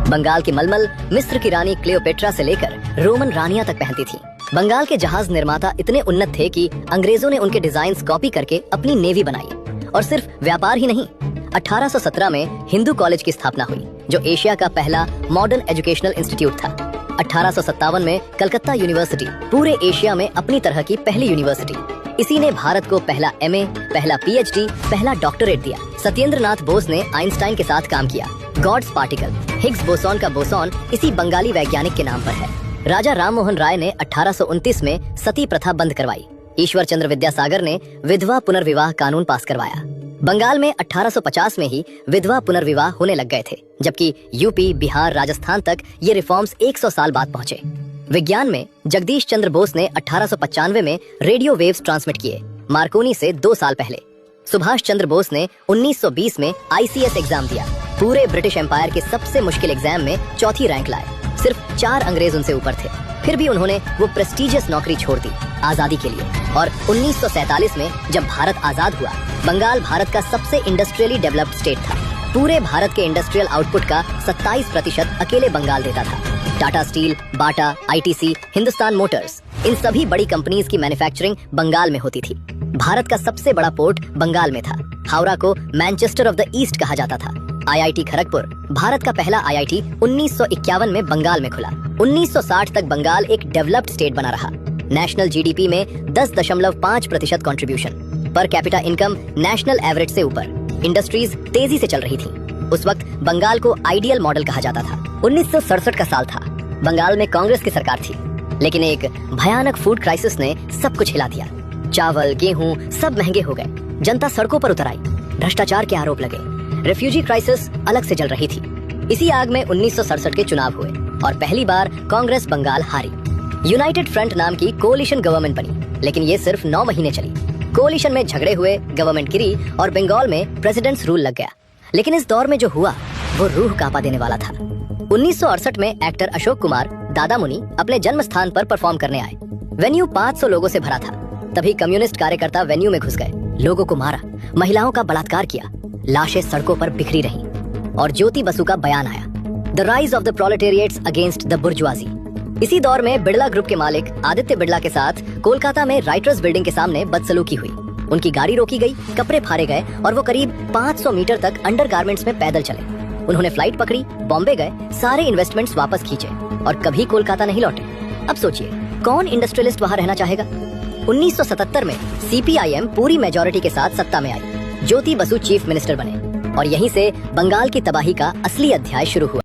बंगाल की मलमल मिस्र की रानी क्लियोपेट्रा से लेकर रोमन रानियां तक पहनती थी। बंगाल के जहाज निर्माता इतने उन्नत थे कि अंग्रेजों ने उनके डिजाइन्स कॉपी करके अपनी नेवी बनाई। और सिर्फ व्यापार ही नहीं, 1817 में हिंदू कॉलेज की स्थापना हुई, जो एशिया का पहला मॉडर्न एजुकेशनल इंस्टीट्यूट था। 1857 में कलकत्ता यूनिवर्सिटी पूरे एशिया में अपनी तरह की पहली यूनिवर्सिटी। इसी ने भारत को पहला एमए, पहला पीएचडी, पहला डॉक्टरेट दिया। सत्येंद्र नाथ बोस ने आइंस्टाइन के साथ काम किया। गॉड्स पार्टिकल, हिग्स बोसॉन का बोसॉन इसी बंगाली वैज्ञानिक के नाम पर है। राजा राम मोहन राय ने 1829 में सती प्रथा बंद करवाई। ईश्वर चंद्र विद्यासागर ने विधवा पुनर्विवाह कानून पास करवाया। बंगाल में 1850 में ही विधवा पुनर्विवाह होने लग गए थे, जबकि यूपी, बिहार, राजस्थान तक ये रिफॉर्म्स 100 साल बाद पहुंचे। विज्ञान में जगदीश चंद्र बोस ने 1895 में रेडियो वेव्स ट्रांसमिट किए, मार्कोनी से 2 साल पहले। सुभाष चंद्र बोस ने 1920 में आईसीएस एग्जाम दिया। पूरे ब्रिटिश एम्पायर के सबसे मुश्किल एग्जाम में चौथी रैंक लाए। सिर्फ 4 अंग्रेज उनसे ऊपर थे। फिर भी उन्होंने वो प्रेस्टिजियस नौकरी छोड़ दी आजादी के लिए। और 1947 में जब भारत आजाद हुआ, बंगाल भारत का सबसे इंडस्ट्रियली डेवलप्ड स्टेट था। पूरे भारत के इंडस्ट्रियल आउटपुट का 27% अकेले बंगाल देता था। टाटा स्टील, बाटा, आईटीसी, हिंदुस्तान मोटर्स, इन सभी बड़ी कंपनीज की मैन्युफैक्चरिंग बंगाल में होती थी। भारत का सबसे बड़ा पोर्ट बंगाल में था। हावड़ा को मैनचेस्टर ऑफ द ईस्ट कहा जाता था। आईआईटी खड़गपुर, भारत का पहला आईआईटी 1951 में बंगाल में खुला। 1960 तक बंगाल एक डेवलप्ड स्टेट बना रहा। नेशनल जीडीपी में 10.5% contribution. Per capita income national average से ऊपर। इंडस्ट्रीज तेजी से चल रही थी। उस वक्त बंगाल को आइडियल मॉडल कहा जाता था। 1967 का साल था। बंगाल में कांग्रेस की सरकार थी, लेकिन एक भयानक फूड क्राइसिस ने सब कुछ हिला दिया। चावल, गेहूं सब महंगे हो गए। जनता सड़कों पर उतर आई। भ्रष्टाचार के आरोप लगे। रेफ्यूजी क्राइसिस अलग से जल रही थी। इसी आग में 1967 के चुनाव हुए और पहली बार कांग्रेस बंगाल हारी। यूनाइटेड फ्रंट नाम की कोलिशन गवर्नमेंट बनी, लेकिन ये सिर्फ 9 महीने चली। कोलिशन में झगड़े हुए, गवर्नमेंट गिरी और बंगाल में प्रेसिडेंट्स रूल लग गया। लेकिन इस दौर में जो हुआ वो रूह कांपा देने वाला था। 1968 में एक्टर अशोक कुमार दादा मुनि अपने जन्म स्थान पर परफॉर्म करने आए। वेन्यू 500 लोगों से भरा था। तभी कम्युनिस्ट कार्यकर्ता वेन्यू में घुस गए, लोगों को मारा, महिलाओं का बलात्कार किया, लाशें सड़कों पर बिखरी रहीं। और ज्योति बसु का बयान आया, the rise of the proletariats against the bourgeoisie. इसी दौर में बिड़ला ग्रुप के मालिक आदित्य बिड़ला के साथ कोलकाता में राइटर्स बिल्डिंग के सामने बदसलूकी हुई। उनकी गाड़ी रोकी गई, कपड़े फाड़े गए और वो करीब 500 मीटर तक अंडरगारमेंट्स में पैदल चले। उन्होंने फ्लाइट पकड़ी, बॉम्बे गए, सारे इन्वेस्टमेंट्स वापस खींचे और कभी कोलकाता नहीं लौटे। अब सोचिए, कौन इंडस्ट्रियलिस्ट वहां रहना चाहेगा? 1977 में सीपीआईएम पूरी मेजॉरिटी के साथ सत्ता में आई। ज्योति बसु चीफ मिनिस्टर बने और यहीं से बंगाल की तबाही का असली अध्याय शुरू हुआ।